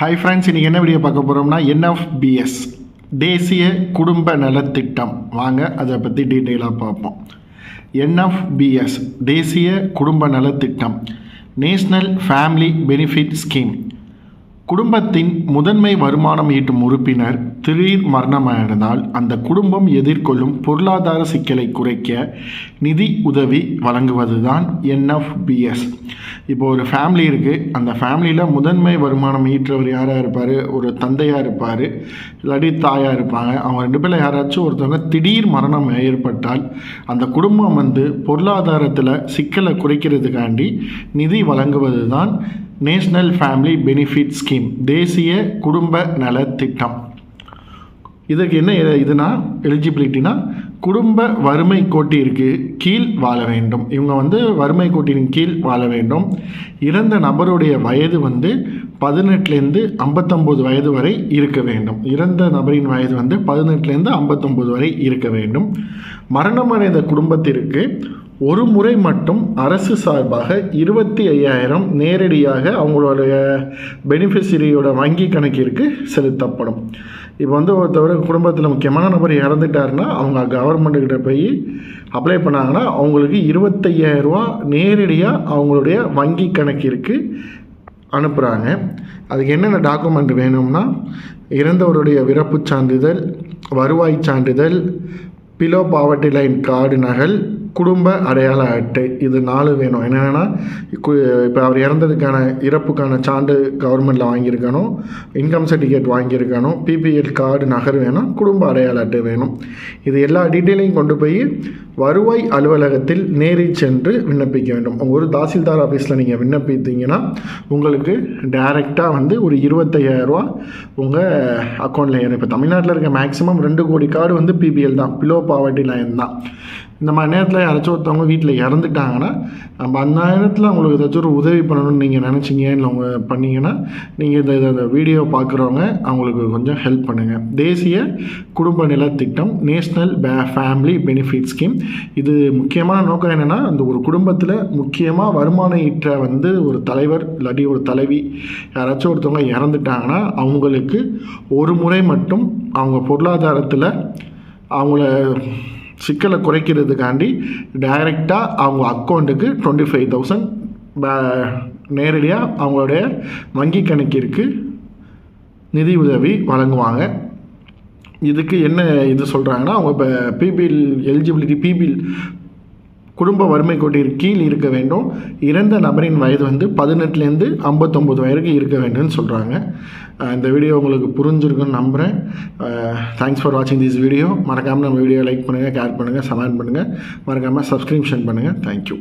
Hi friends, இன்றைக்கி என்ன video பார்க்க போகிறோம்னா NFBS தேசிய குடும்ப நலத்திட்டம். வாங்க அதை பற்றி டீட்டெயிலாக பார்ப்போம். NFBS தேசிய குடும்ப நலத்திட்டம், நேஷ்னல் ஃபேமிலி பெனிஃபிட் ஸ்கீம். குடும்பத்தின் முதன்மை வருமானம் ஈட்டும் உறுப்பினர் திடீர் மரணமடைந்தால் அந்த குடும்பம் எதிர்கொள்ளும் பொருளாதார சிக்கலை குறைக்க நிதி உதவி வழங்குவது தான் NFBS. இப்போ ஒரு ஃபேமிலி இருக்குது, அந்த ஃபேமிலியில் முதன்மை வருமானம் ஈற்றவர் யாராக இருப்பார்? ஒரு தந்தையாக இருப்பார், இல்லாட்டி தாயாக இருப்பாங்க. அவங்க ரெண்டு பேரில் யாராச்சும் ஒருத்தவங்க திடீர் மரணம் ஏற்பட்டால் அந்த குடும்பம் பொருளாதாரத்தில் சிக்கலை குறைக்கிறதுக்காண்டி நிதி வழங்குவது தான் நேஷ்னல் ஃபேமிலி பெனிஃபிட் ஸ்கீம், தேசிய குடும்ப நலத்திட்டம். இதற்கு என்ன இதுனா எலிஜிபிலிட்டினா குடும்ப வறுமை கோட்டிற்கு கீழ் வாழ வேண்டும். இவங்க வறுமை கோட்டின் கீழ் வாழ வேண்டும். இறந்த நபருடைய வயது 18லேருந்து 59 வயது வரை இருக்க வேண்டும். இறந்த நபரின் வயது 18லேருந்து 59 வரை இருக்க வேண்டும். மரணமடைந்த குடும்பத்திற்கு ஒரு முறை மட்டும் அரசு சார்பாக 25,000 நேரடியாக அவங்களுடைய பெனிஃபிஷரியோட வங்கி கணக்கிற்கு செலுத்தப்படும். இப்போ ஒருத்தவர் குடும்பத்தில் முக்கியமான நபர் இறந்துட்டாருன்னா அவங்க கவர்மெண்ட்டுக்கிட்ட போய் அப்ளை பண்ணாங்கன்னா அவங்களுக்கு 25,000 ரூபா நேரடியாக அவங்களுடைய வங்கி கணக்கிற்கு அனுப்புகிறாங்க. அதுக்கு என்னென்ன டாக்குமெண்ட் வேணும்னா, இறந்தவருடைய இறப்பு சான்றிதழ், வருவாய் சான்றிதழ், பிலோ பாவர்ட்டி லைன் கார்டு நகல், குடும்ப அடையாள அட்டை. இது 4 வேணும். என்னென்னா, இப்போ அவர் இறந்ததுக்கான இறப்புக்கான சான்று கவர்மெண்ட்டில் வாங்கியிருக்கணும், இன்கம் சர்டிஃபிகேட் வாங்கியிருக்கணும், PPL கார்டு நகர் வேணும், குடும்ப அடையாள அட்டை வேணும். இது எல்லா டீட்டெயிலையும் கொண்டு போய் வருவாய் அலுவலகத்தில் நேரில் சென்று விண்ணப்பிக்க வேண்டும். ஒரு தாசில்தார் ஆஃபீஸில் நீங்கள் விண்ணப்பித்தீங்கன்னா உங்களுக்கு டைரெக்டாக ஒரு 25,000 ரூபா உங்கள் அக்கௌண்ட்டில் ஏறும். இப்போ தமிழ்நாட்டில் இருக்க மேக்ஸிமம் 2 கோடி கார்டு PPL தான், பிலோ பாவர்ட்டி லைன் தான். இந்த மாதிரி நேரத்தில் யாராச்சும் ஒருத்தவங்க வீட்டில் இறந்துட்டாங்கன்னா நம்ம அந்த நேரத்தில் அவங்களுக்கு ஏதாச்சும் ஒரு உதவி பண்ணணும்னு நீங்கள் நினச்சிங்க, இல்லை அவங்க பண்ணிங்கன்னா நீங்கள் இந்த வீடியோ பார்க்குறவங்க அவங்களுக்கு கொஞ்சம் ஹெல்ப் பண்ணுங்கள். தேசிய குடும்ப நலத்திட்டம், நேஷ்னல் ஃபேமிலி பெனிஃபிட் ஸ்கீம். இது முக்கியமான நோக்கம் என்னென்னா, அந்த ஒரு குடும்பத்தில் முக்கியமாக வருமானம் ஈற்ற ஒரு தலைவர் இல்லாட்டி ஒரு தலைவி யாராச்சும் ஒருத்தவங்க இறந்துட்டாங்கன்னா அவங்களுக்கு ஒரு முறை மட்டும் அவங்க பொருளாதாரத்தில் அவங்கள சிக்கலை குறைக்கிறதுக்காண்டி டைரெக்டாக அவங்க அக்கௌண்ட்டுக்கு 25,000 நேரடியாக அவங்களுடைய வங்கி கணக்கிற்கு நிதி உதவி வழங்குவாங்க. இதுக்கு என்ன சொல்கிறாங்கன்னா, அவங்க இப்போ PPL எலிஜிபிலிட்டி, PPL குடும்ப வறுமை கோட்டிற்கு கீழ் இருக்க வேண்டும். இறந்த நபரின் வயது 18லேருந்து 59 வயதுக்கு இருக்க வேண்டும்னு சொல்கிறாங்க. இந்த வீடியோ உங்களுக்கு புரிஞ்சிருக்குன்னு நம்புகிறேன். தேங்க்ஸ் ஃபார் வாட்சிங் திஸ் வீடியோ. மறக்காமல் நம்ம வீடியோ லைக் பண்ணுங்கள், ஷேர் பண்ணுங்கள், கமெண்ட் பண்ணுங்கள், மறக்காமல் சப்ஸ்கிரிப்ஷன் பண்ணுங்கள். தேங்க்யூ.